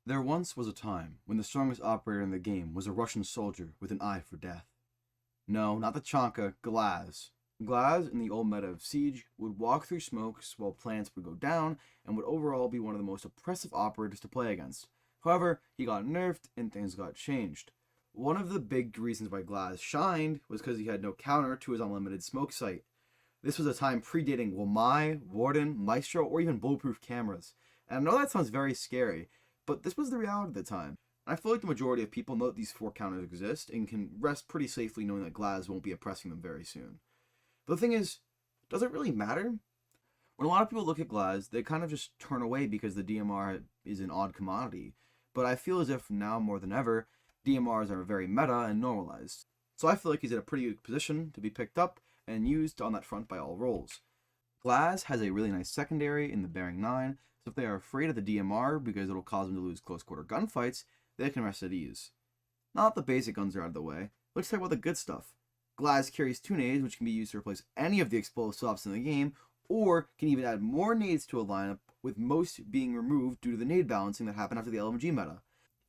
There once was a time when the strongest operator in the game was a Russian soldier with an eye for death. No, not the Chanka, Glaz. Glaz, in the old meta of Siege, would walk through smokes while plants would go down and would overall be one of the most oppressive operators to play against. However, he got nerfed and things got changed. One of the big reasons why Glaz shined was because he had no counter to his unlimited smoke sight. This was a time predating Wamai, Warden, Maestro, or even bulletproof cameras. And I know that sounds very scary, but this was the reality at the time. And I feel like the majority of people know that these 4 counters exist and can rest pretty safely knowing that Glaz won't be oppressing them very soon. But the thing is, does it really matter? When a lot of people look at Glaz, they kind of just turn away because the DMR is an odd commodity. But I feel as if now more than ever, DMRs are very meta and normalized. So I feel like he's in a pretty good position to be picked up and used on that front by all roles. Glaz has a really nice secondary in the Bearing 9, so if they are afraid of the DMR because it'll cause them to lose close quarter gunfights, they can rest at ease. Now that the basic guns are out of the way, let's talk about the good stuff. Glaz carries 2 nades, which can be used to replace any of the explosive ops in the game, or can even add more nades to a lineup, with most being removed due to the nade balancing that happened after the LMG meta.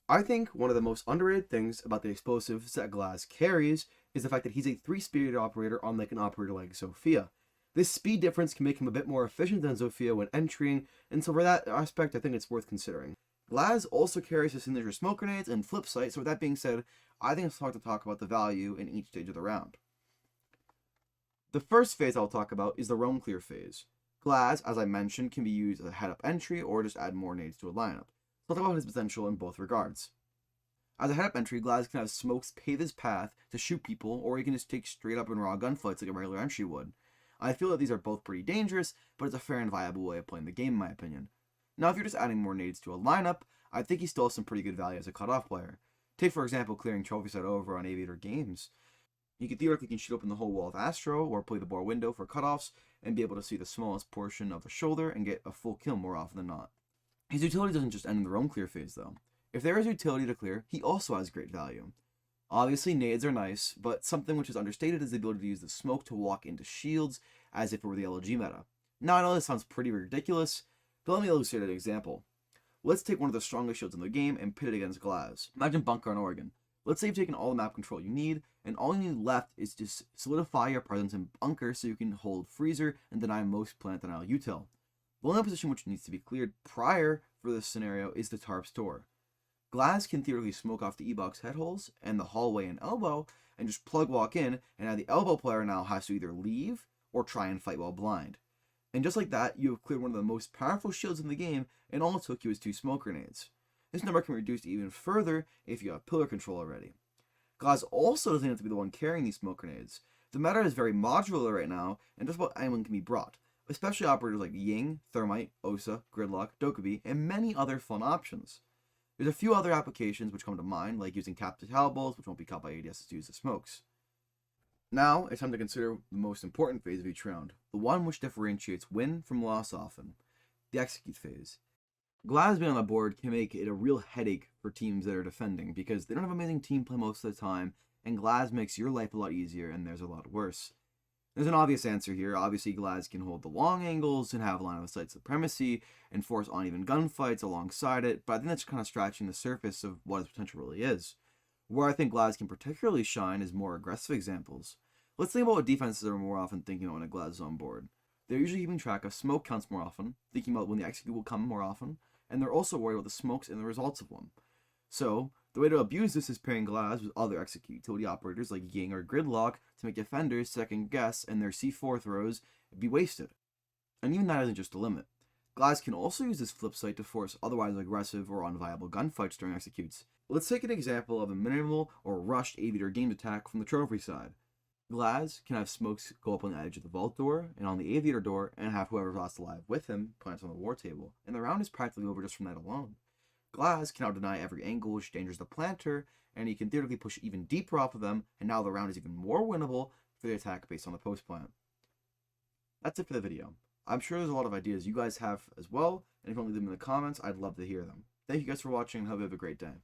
I think one of the most underrated things about the explosives that Glaz carries is the fact that he's a 3-speed operator, unlike an operator like Zofia. This speed difference can make him a bit more efficient than Zofia when entering, and so for that aspect I think it's worth considering. Glaz also carries his signature smoke grenades and flip sight, so with that being said, I think it's hard to talk about the value in each stage of the round. The first phase I'll talk about is the roam clear phase. Glaz, as I mentioned, can be used as a head-up entry or just add more nades to a lineup. So I'll talk about his potential in both regards. As a head-up entry, Glaz can have smokes pave his path to shoot people, or he can just take straight up and raw gunfights like a regular entry would. I feel that these are both pretty dangerous, but it's a fair and viable way of playing the game in my opinion. Now if you're just adding more nades to a lineup, I think he still has some pretty good value as a cutoff player. Take for example clearing trophy set over on Aviator Games. You can theoretically shoot open the whole wall of Astro, or play the bar window for cutoffs, and be able to see the smallest portion of the shoulder and get a full kill more often than not. His utility doesn't just end in the roam clear phase though. If there is utility to clear, he also has great value. Obviously nades are nice, but something which is understated is the ability to use the smoke to walk into shields as if it were the LG meta. Now I know this sounds pretty ridiculous, but let me illustrate an example. Let's take one of the strongest shields in the game and pit it against Glaz. Imagine Bunker on Oregon. Let's say you've taken all the map control you need, and all you need left is to solidify your presence in Bunker so you can hold Freezer and deny most plant denial util. The only position which needs to be cleared prior for this scenario is the tarp store. Glaz can theoretically smoke off the E-box head holes and the hallway and elbow, and just plug walk in, and now the elbow player now has to either leave or try and fight while blind. And just like that, you have cleared one of the most powerful shields in the game, and all it took you was 2 smoke grenades. This number can be reduced even further if you have pillar control already. Glaz also doesn't have to be the one carrying these smoke grenades. The meta is very modular right now, and just about anyone can be brought, especially operators like Ying, Thermite, Osa, Gridlock, Dokubi, and many other fun options. There's a few other applications which come to mind, like using captive balls, which won't be caught by ADS to use the smokes. Now, it's time to consider the most important phase of each round, the one which differentiates win from loss often, the execute phase. Glaz being on the board can make it a real headache for teams that are defending, because they don't have amazing team play most of the time, and Glaz makes your life a lot easier and theirs a lot worse. There's an obvious answer here. Obviously, Glaz can hold the long angles and have line of sight supremacy and force uneven gunfights alongside it, but I think that's kind of scratching the surface of what his potential really is. Where I think Glaz can particularly shine is more aggressive examples. Let's think about what defenses are more often thinking about when a Glaz is on board. They're usually keeping track of smoke counts more often, thinking about when the execute will come more often, and they're also worried about the smokes and the results of one. So, the way to abuse this is pairing Glaz with other execute utility operators like Ying or Gridlock to make defenders second guess and their C4 throws be wasted. And even that isn't just the limit. Glaz can also use this flip sight to force otherwise aggressive or unviable gunfights during executes. Let's take an example of a minimal or rushed Aviator Games attack from the trophy side. Glaz can have smokes go up on the edge of the vault door and on the Aviator door and have whoever's lost alive with him plants on the war table, and the round is practically over just from that alone. Glaz can now deny every angle which endangers the planter, and he can theoretically push even deeper off of them, and now the round is even more winnable for the attack based on the post plant. That's it for the video. I'm sure there's a lot of ideas you guys have as well, and if you want to leave them in the comments, I'd love to hear them. Thank you guys for watching, and hope you have a great day.